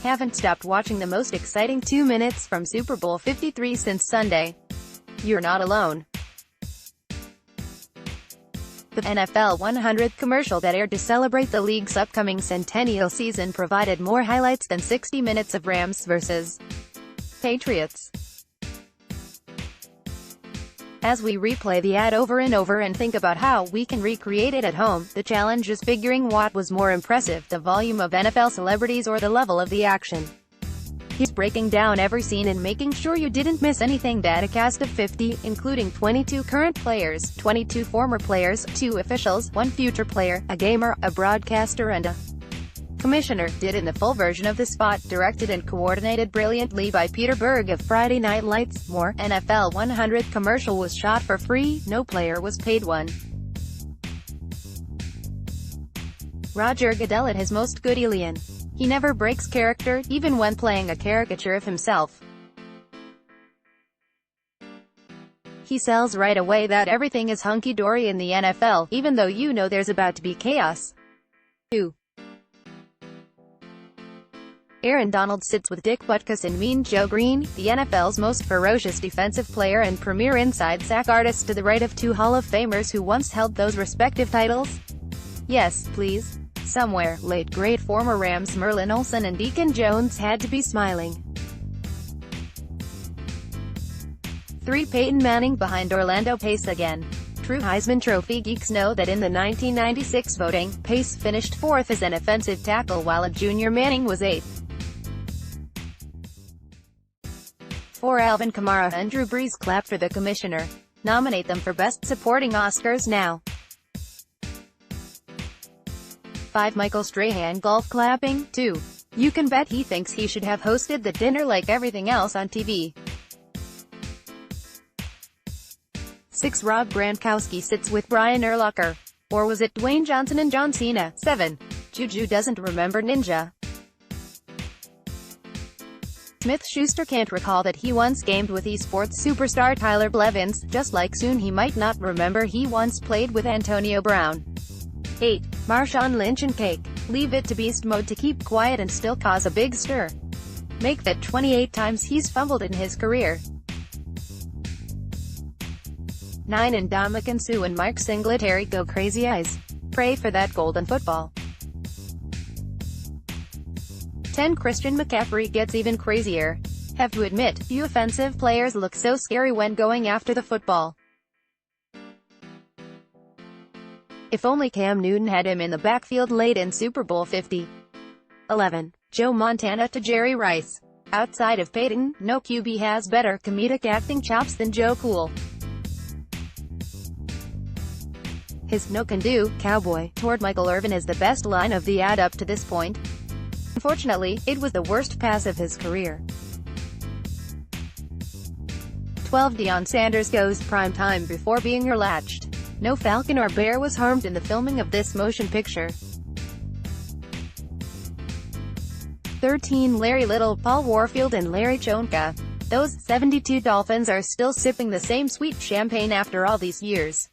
Haven't stopped watching the most exciting 2 minutes from Super Bowl 53 since Sunday? You're not alone. The NFL 100th commercial that aired to celebrate the league's upcoming centennial season provided more highlights than 60 minutes of Rams vs. Patriots. As we replay the ad over and over and think about how we can recreate it at home, the challenge is figuring what was more impressive, the volume of NFL celebrities or the level of the action. He's breaking down every scene and making sure you didn't miss anything. That a cast of 50, including 22 current players, 22 former players, 2 officials, 1 future player, a gamer, a broadcaster and a commissioner, did in the full version of the spot, directed and coordinated brilliantly by Peter Berg of Friday Night Lights. More, NFL 100 commercial was shot for free, no player was paid one. Roger Goodell at his most good alien. He never breaks character, even when playing a caricature of himself. He sells right away that everything is hunky-dory in the NFL, even though you know there's about to be chaos. 2. Aaron Donald sits with Dick Butkus and Mean Joe Green, the NFL's most ferocious defensive player and premier inside sack artist, to the right of 2 Hall of Famers who once held those respective titles. Yes, please. Somewhere, late great former Rams Merlin Olsen and Deacon Jones had to be smiling. 3 Peyton Manning behind Orlando Pace again. True Heisman Trophy geeks know that in the 1996 voting, Pace finished 4th as an offensive tackle while a junior Manning was 8th. 4 Alvin Kamara and Drew Brees clap for the commissioner. Nominate them for Best Supporting Oscars now. 5 Michael Strahan golf clapping. 2. You can bet he thinks he should have hosted the dinner like everything else on TV. 6 Rob Gronkowski sits with Brian Urlacher. Or was it Dwayne Johnson and John Cena? 7. Juju doesn't remember Ninja. Smith-Schuster can't recall that he once gamed with esports superstar Tyler Blevins, just like soon he might not remember he once played with Antonio Brown. 8. Marshawn Lynch and cake. Leave it to beast mode to keep quiet and still cause a big stir. Make that 28 times he's fumbled in his career. 9 Ndamukong Suh and Mike Singletary go crazy eyes. Pray for that golden football. 10 Christian McCaffrey gets even crazier. Have to admit, few offensive players look so scary when going after the football. If only Cam Newton had him in the backfield late in Super Bowl 50. 11. Joe Montana to Jerry Rice. Outside of Peyton, no QB has better comedic acting chops than Joe Cool. His no-can-do, cowboy, toward Michael Irvin is the best line of the ad up to this point. Unfortunately, it was the worst pass of his career. 12 Deion Sanders goes prime time before being latched. No falcon or bear was harmed in the filming of this motion picture. 13 Larry Little, Paul Warfield and Larry Chonka. Those 72 Dolphins are still sipping the same sweet champagne after all these years.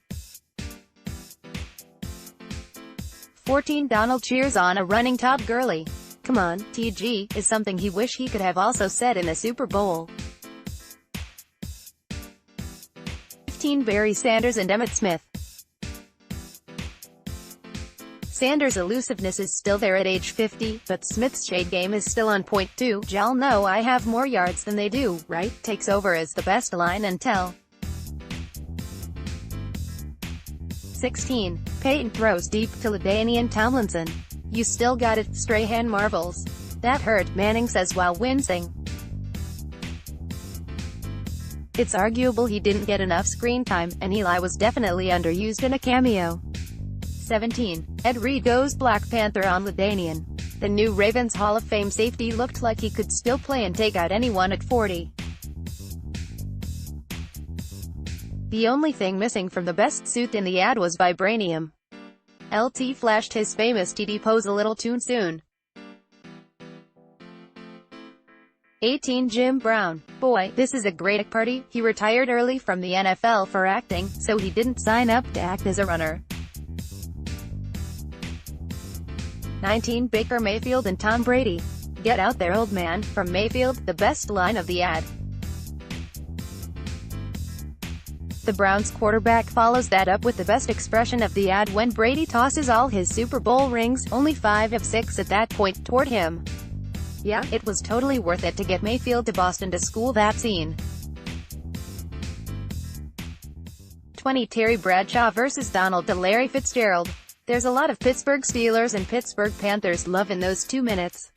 14 Donald cheers on a running Todd Gurley. Come on, TG, is something he wish he could have also said in a Super Bowl. 15 Barry Sanders and Emmitt Smith. Sanders' elusiveness is still there at age 50, but Smith's shade game is still on point too. Y'all know I have more yards than they do, right? Takes over as the best line and tell. 16. Peyton throws deep to LaDainian Tomlinson. You still got it, Strahan marvels. That hurt, Manning says while wincing. It's arguable he didn't get enough screen time, and Eli was definitely underused in a cameo. 17. Ed Reed goes Black Panther on LaDainian. The new Ravens Hall of Fame safety looked like he could still play and take out anyone at 40. The only thing missing from the best suit in the ad was vibranium. LT flashed his famous TD pose a little too soon. 18 Jim Brown. Boy, this is a great party. He retired early from the NFL for acting, so he didn't sign up to act as a runner. 19 Baker Mayfield and Tom Brady. "Get out there, old man," from Mayfield, the best line of the ad. The Browns quarterback follows that up with the best expression of the ad when Brady tosses all his Super Bowl rings, only 5 of 6 at that point, toward him. Yeah, it was totally worth it to get Mayfield to Boston to school that scene. 20 Terry Bradshaw vs. Donald to Larry Fitzgerald. There's a lot of Pittsburgh Steelers and Pittsburgh Panthers love in those 2 minutes.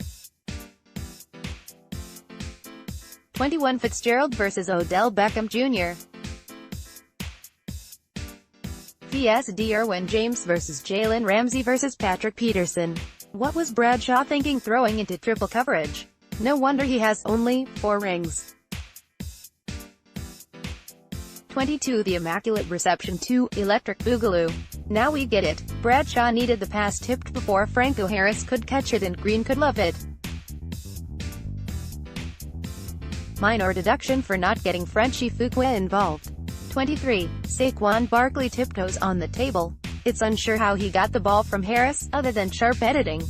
21 Fitzgerald vs. Odell Beckham Jr. VSD Erwin James vs. Jalen Ramsey vs. Patrick Peterson. What was Bradshaw thinking throwing into triple coverage? No wonder he has only 4 rings. 22 The Immaculate Reception 2, Electric Boogaloo. Now we get it. Bradshaw needed the pass tipped before Franco Harris could catch it and Green could love it. Minor deduction for not getting Frenchie Fuqua involved. 23. Saquon Barkley tiptoes on the table. It's unsure how he got the ball from Harris, other than sharp editing.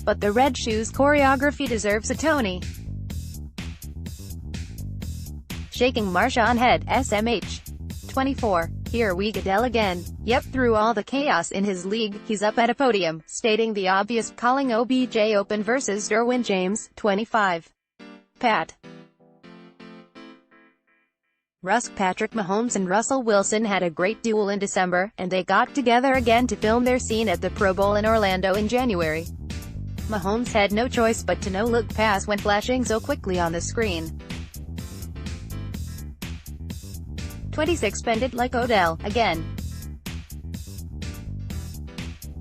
But the Red Shoes choreography deserves a Tony. Shaking Marshawn head, SMH. 24. Here we Goodell again. Yep, through all the chaos in his league, he's up at a podium, stating the obvious, calling OBJ open versus Derwin James. 25. Pat. Patrick Mahomes and Russell Wilson had a great duel in December, and they got together again to film their scene at the Pro Bowl in Orlando in January. Mahomes had no choice but to no-look pass when flashing so quickly on the screen. 26 Bended like Odell, again.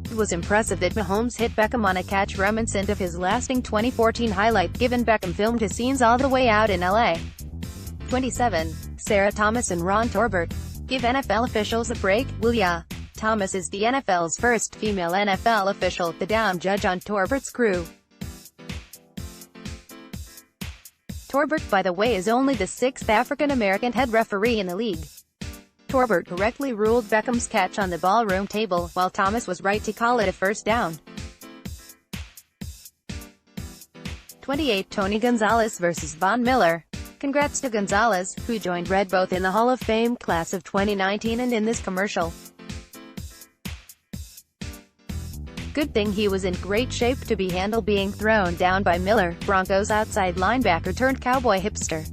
It was impressive that Mahomes hit Beckham on a catch reminiscent of his lasting 2014 highlight, given Beckham filmed his scenes all the way out in LA. 27. Sarah Thomas and Ron Torbert. Give NFL officials a break, will ya? Thomas is the NFL's first female NFL official, the down judge on Torbert's crew. Torbert, by the way, is only the 6th African-American head referee in the league. Torbert correctly ruled Beckham's catch on the ballroom table, while Thomas was right to call it a first down. 28 Tony Gonzalez vs. Von Miller. Congrats to Gonzalez, who joined Red both in the Hall of Fame class of 2019 and in this commercial. Good thing he was in great shape to be handled being thrown down by Miller, Broncos outside linebacker turned cowboy hipster.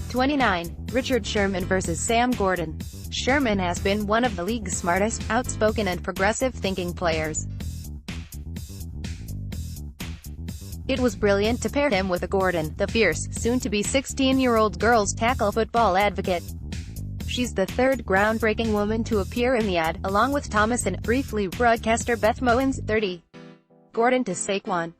29. Richard Sherman vs. Sam Gordon. Sherman has been one of the league's smartest, outspoken and progressive-thinking players. It was brilliant to pair him with a Gordon, the fierce, soon-to-be 16-year-old girls tackle football advocate. She's the 3rd groundbreaking woman to appear in the ad, along with Thomas and, briefly, broadcaster Beth Mowins, 30. Gordon to Saquon.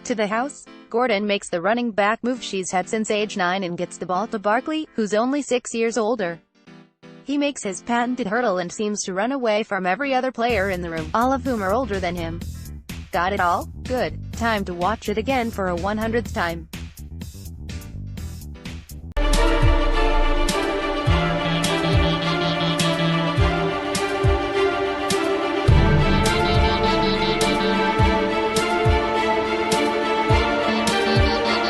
To the house. Gordon makes the running back move she's had since age 9 and gets the ball to Barkley, who's only 6 years older. He makes his patented hurdle and seems to run away from every other player in the room, all of whom are older than him. Got it all? Good. Time to watch it again for a 100th time.